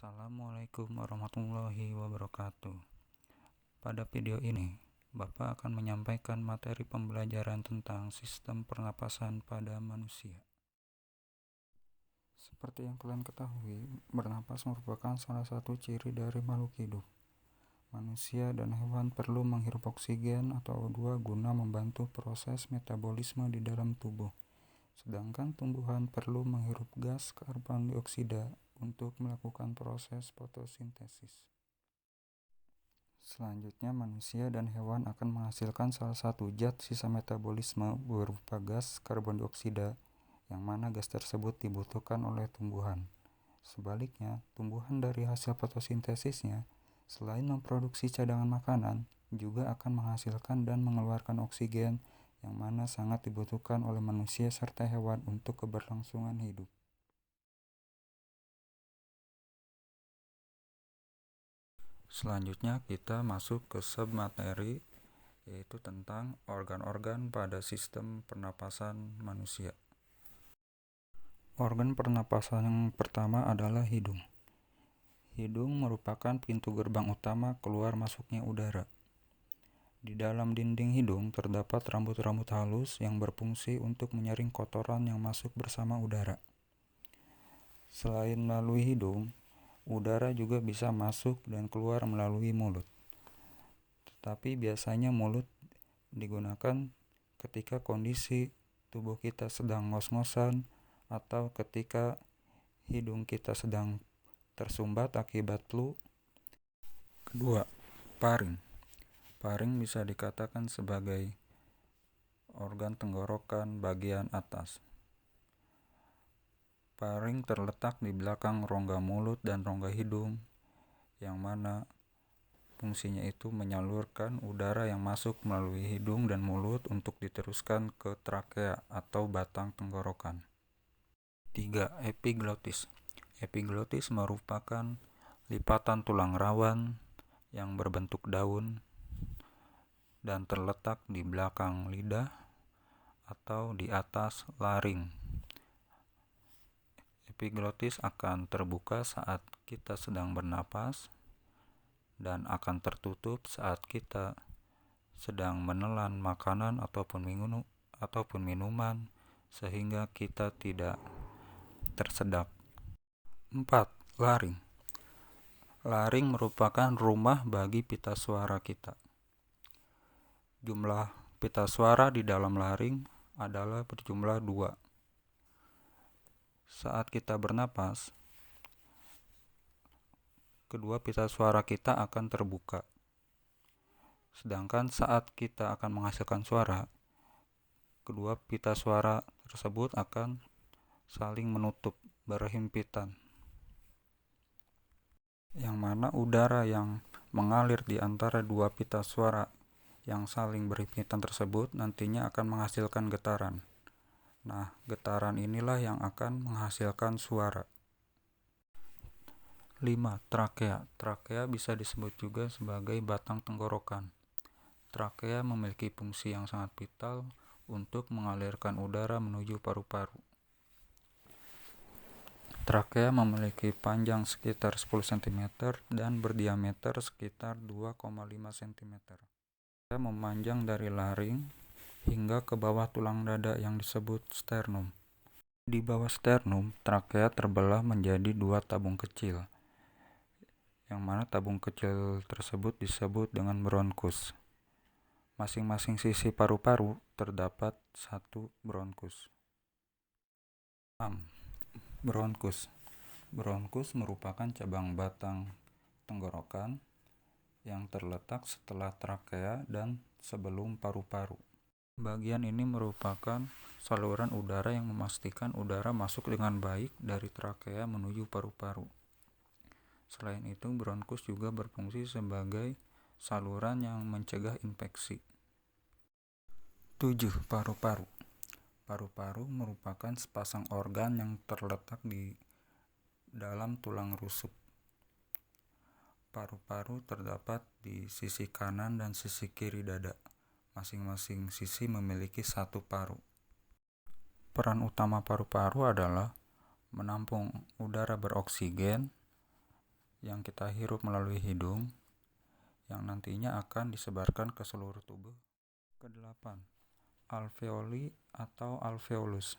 Assalamualaikum warahmatullahi wabarakatuh. Pada video ini, Bapak akan menyampaikan materi pembelajaran tentang sistem pernapasan pada manusia. Seperti yang kalian ketahui, bernapas merupakan salah satu ciri dari makhluk hidup. Manusia dan hewan perlu menghirup oksigen atau O2 guna membantu proses metabolisme di dalam tubuh. Sedangkan tumbuhan perlu menghirup gas karbon dioksida untuk melakukan proses fotosintesis. Selanjutnya, manusia dan hewan akan menghasilkan salah satu zat sisa metabolisme berupa gas karbon dioksida, yang mana gas tersebut dibutuhkan oleh tumbuhan. Sebaliknya, tumbuhan dari hasil fotosintesisnya, selain memproduksi cadangan makanan, juga akan menghasilkan dan mengeluarkan oksigen, yang mana sangat dibutuhkan oleh manusia serta hewan untuk keberlangsungan hidup. Selanjutnya kita masuk ke submateri, yaitu tentang organ-organ pada sistem pernapasan manusia. Organ pernapasan yang pertama adalah hidung. Hidung merupakan pintu gerbang utama keluar masuknya udara. Di dalam dinding hidung terdapat rambut-rambut halus yang berfungsi untuk menyaring kotoran yang masuk bersama udara. Selain melalui hidung, udara juga bisa masuk dan keluar melalui mulut. Tetapi biasanya mulut digunakan ketika kondisi tubuh kita sedang ngos-ngosan atau ketika hidung kita sedang tersumbat akibat flu. Kedua, paring. Paring bisa dikatakan sebagai organ tenggorokan bagian atas. Paring terletak di belakang rongga mulut dan rongga hidung, yang mana fungsinya itu menyalurkan udara yang masuk melalui hidung dan mulut untuk diteruskan ke trakea atau batang tenggorokan. 3. Epiglotis. Epiglotis merupakan lipatan tulang rawan yang berbentuk daun dan terletak di belakang lidah atau di atas laring. Epiglotis akan terbuka saat kita sedang bernapas dan akan tertutup saat kita sedang menelan makanan ataupun minuman sehingga kita tidak tersedak. 4. Laring. Laring merupakan rumah bagi pita suara kita. Jumlah pita suara di dalam laring adalah berjumlah 2. Saat kita bernapas, kedua pita suara kita akan terbuka. Sedangkan saat kita akan menghasilkan suara, kedua pita suara tersebut akan saling menutup, berhimpitan. Yang mana udara yang mengalir di antara dua pita suara yang saling berhimpitan tersebut nantinya akan menghasilkan getaran. Nah, getaran inilah yang akan menghasilkan suara. 5. Trakea. Trakea bisa disebut juga sebagai batang tenggorokan. Trakea memiliki fungsi yang sangat vital untuk mengalirkan udara menuju paru-paru. Trakea memiliki panjang sekitar 10 cm dan berdiameter sekitar 2,5 cm. Trakea memanjang dari laring hingga ke bawah tulang dada yang disebut sternum. Di bawah sternum, trakea terbelah menjadi 2 tabung kecil, yang mana tabung kecil tersebut disebut dengan bronkus. Masing-masing sisi paru-paru terdapat 1 bronkus. 6. Bronkus. Bronkus merupakan cabang batang tenggorokan yang terletak setelah trakea dan sebelum paru-paru. Bagian ini merupakan saluran udara yang memastikan udara masuk dengan baik dari trakea menuju paru-paru. Selain itu, bronkus juga berfungsi sebagai saluran yang mencegah infeksi. 7. Paru-paru. Paru-paru merupakan sepasang organ yang terletak di dalam tulang rusuk. Paru-paru terdapat di sisi kanan dan sisi kiri dada. Masing-masing sisi memiliki 1 paru. Peran utama paru-paru adalah menampung udara beroksigen yang kita hirup melalui hidung yang nantinya akan disebarkan ke seluruh tubuh. Kedelapan, alveoli atau alveolus.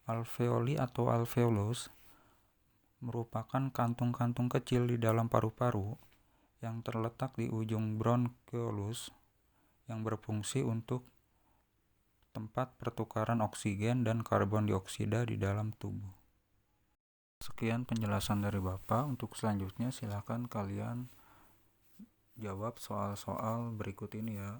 Alveoli atau alveolus merupakan kantung-kantung kecil di dalam paru-paru yang terletak di ujung bronchioles yang berfungsi untuk tempat pertukaran oksigen dan karbon dioksida di dalam tubuh. Sekian penjelasan dari Bapak. Untuk selanjutnya silakan kalian jawab soal-soal berikut ini ya.